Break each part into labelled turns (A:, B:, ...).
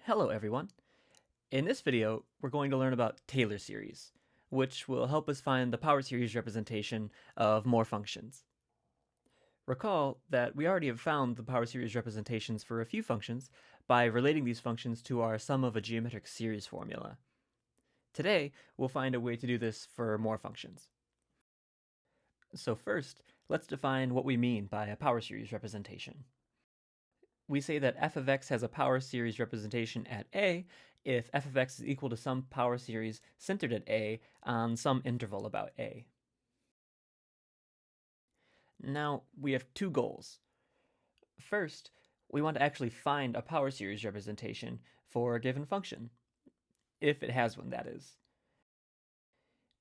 A: Hello everyone. In this video, we're going to learn about Taylor series, which will help us find the power series representation of more functions. Recall that we already have found the power series representations for a few functions by relating these functions to our sum of a geometric series formula. Today, we'll find a way to do this for more functions. So first, let's define what we mean by a power series representation. We say that f of x has a power series representation at a if f of x is equal to some power series centered at a on some interval about a. Now, we have two goals. First, we want to actually find a power series representation for a given function, if it has one, that is.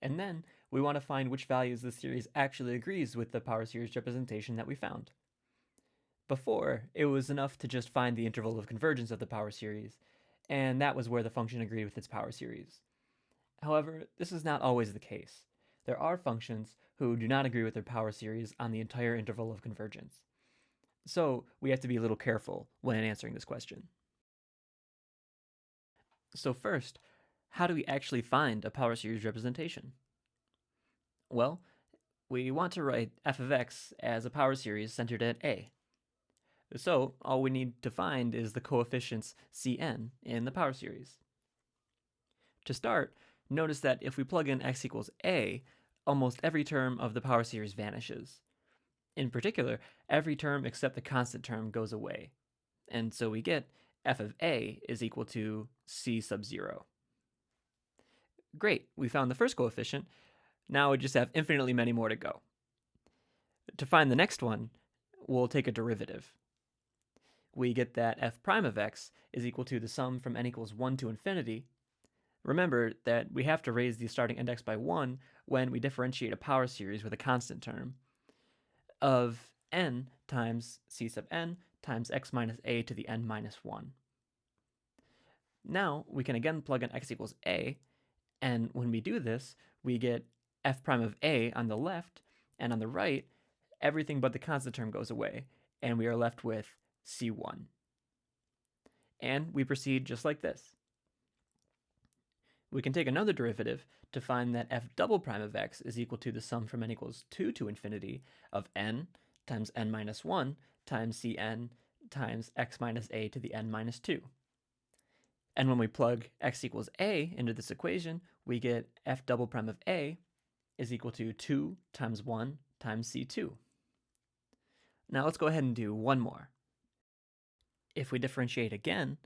A: And then, we want to find which values the series actually agrees with the power series representation that we found. Before, it was enough to just find the interval of convergence of the power series, and that was where the function agreed with its power series. However, this is not always the case. There are functions who do not agree with their power series on the entire interval of convergence. So we have to be a little careful when answering this question. So first, how do we actually find a power series representation? Well, we want to write f of x as a power series centered at a. So all we need to find is the coefficients Cn in the power series. To start, notice that if we plug in x equals a, almost every term of the power series vanishes. In particular, every term except the constant term goes away. And so we get f of a is equal to c sub 0. Great, we found the first coefficient. Now we just have infinitely many more to go. To find the next one, we'll take a derivative. We get that f prime of x is equal to the sum from n equals 1 to infinity. Remember that we have to raise the starting index by 1 when we differentiate a power series with a constant term of n times c sub n times x minus a to the n minus 1. Now we can again plug in x equals a, and when we do this, we get f prime of a on the left, and on the right, everything but the constant term goes away, and we are left with c1. And we proceed just like this. We can take another derivative to find that f double prime of x is equal to the sum from n equals 2 to infinity of n times n minus 1 times cn times x minus a to the n minus 2. And when we plug x equals a into this equation, we get f double prime of a is equal to 2 times 1 times c2. Now let's go ahead and do one more. If we differentiate again,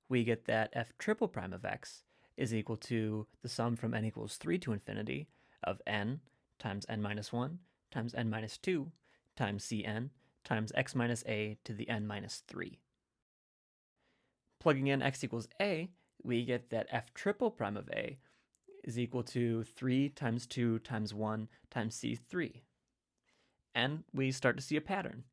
A: we get that f triple prime of x is equal to the sum from n equals 3 to infinity of n times n minus 1 times n minus 2 times cn times x minus a to the n minus 3. Plugging in x equals a, we get that f triple prime of a is equal to 3 times 2 times 1 times c3. And we start to see a pattern.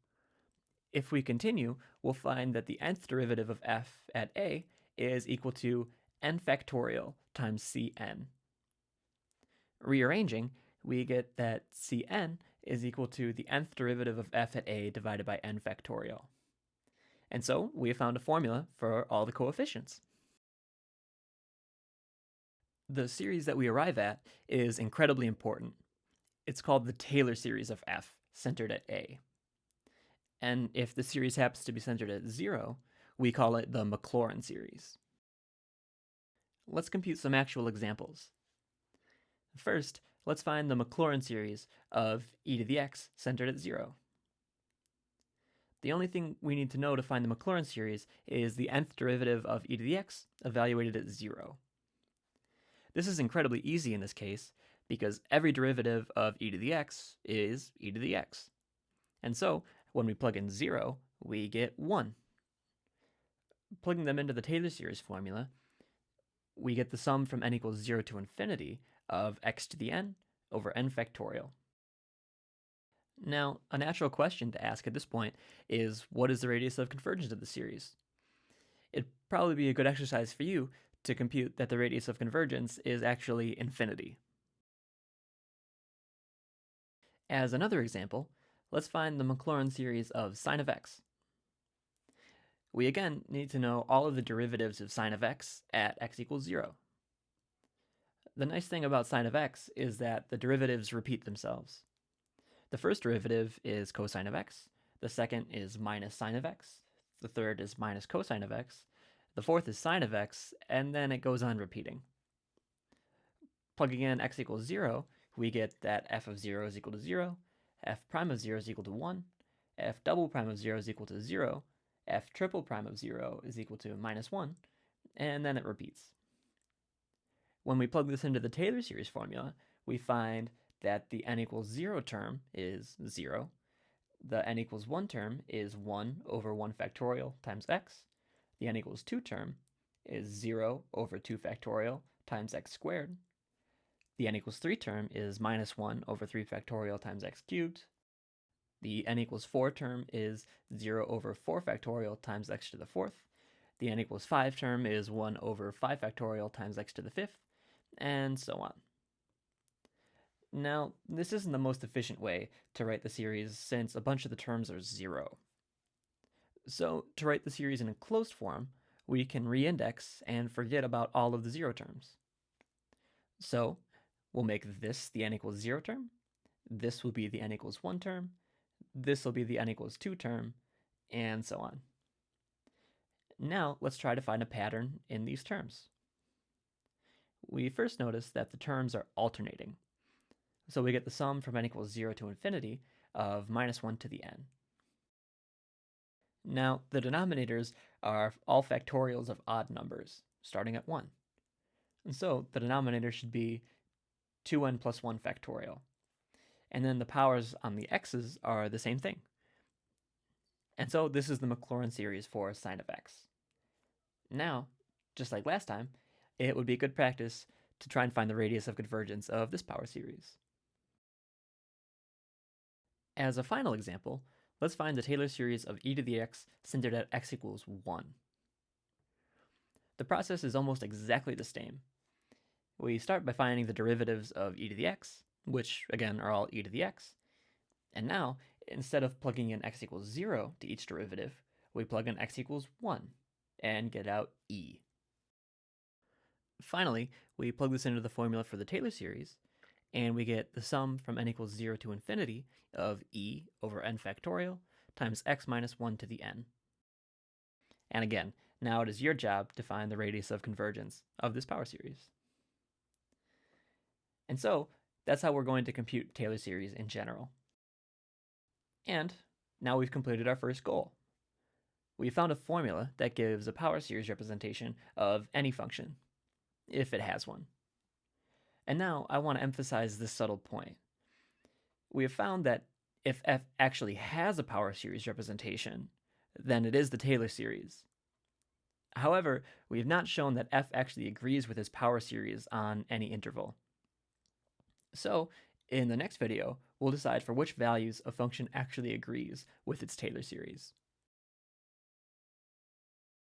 A: If we continue, we'll find that the nth derivative of f at a is equal to n factorial times cn. Rearranging, we get that cn is equal to the nth derivative of f at a divided by n factorial. And so we have found a formula for all the coefficients. The series that we arrive at is incredibly important. It's called the Taylor series of f, centered at a. And if the series happens to be centered at 0, we call it the MacLaurin series. Let's compute some actual examples. First, let's find the MacLaurin series of e to the x centered at 0. The only thing we need to know to find the MacLaurin series is the nth derivative of e to the x evaluated at 0. This is incredibly easy in this case because every derivative of e to the x is e to the x. And so, when we plug in 0, we get 1. Plugging them into the Taylor series formula, we get the sum from n equals 0 to infinity of x to the n over n factorial. Now, a natural question to ask at this point is, what is the radius of convergence of the series? It'd probably be a good exercise for you to compute that the radius of convergence is actually infinity. As another example, let's find the MacLaurin series of sine of x. we again need to know all of the derivatives of sine of x at x equals 0. The nice thing about sine of x is that the derivatives repeat themselves. The first derivative is cosine of x, the second is minus sine of x, the third is minus cosine of x, the fourth is sine of x, and then it goes on repeating. Plugging in x equals 0, we get that f of 0 is equal to 0, f prime of 0 is equal to 1, f double prime of 0 is equal to 0, f triple prime of 0 is equal to minus 1, and then it repeats. When we plug this into the Taylor series formula, we find that the n equals 0 term is 0, the n equals 1 term is 1 over 1 factorial times x, the n equals 2 term is 0 over 2 factorial times x squared, the n equals 3 term is minus 1 over 3 factorial times x cubed, the n equals 4 term is 0 over 4 factorial times x to the 4th, the n equals 5 term is 1 over 5 factorial times x to the 5th, and so on. Now, this isn't the most efficient way to write the series since a bunch of the terms are 0. So, to write the series in a closed form, we can reindex and forget about all of the 0 terms. So, we'll make this the n equals 0 term, this will be the n equals 1 term, this will be the n equals 2 term, and so on. Now, let's try to find a pattern in these terms. We first notice that the terms are alternating. So we get the sum from n equals 0 to infinity of minus 1 to the n. Now, the denominators are all factorials of odd numbers, starting at 1. And so the denominator should be 2n plus 1 factorial. And then the powers on the x's are the same thing. And so this is the MacLaurin series for sine of x. Now, just like last time, it would be good practice to try and find the radius of convergence of this power series. As a final example, let's find the Taylor series of e to the x centered at x equals 1. The process is almost exactly the same. We start by finding the derivatives of e to the x, which again are all e to the x. And now, instead of plugging in x equals 0 to each derivative, we plug in x equals 1 and get out e. Finally, we plug this into the formula for the Taylor series, and we get the sum from n equals 0 to infinity of e over n factorial times x minus 1 to the n. And again, now it is your job to find the radius of convergence of this power series. And so, that's how we're going to compute Taylor series in general. And now we've completed our first goal. We found a formula that gives a power series representation of any function, if it has one. And now I want to emphasize this subtle point. We have found that if f actually has a power series representation, then it is the Taylor series. However, we have not shown that f actually agrees with this power series on any interval. So, in the next video, we'll decide for which values a function actually agrees with its Taylor series.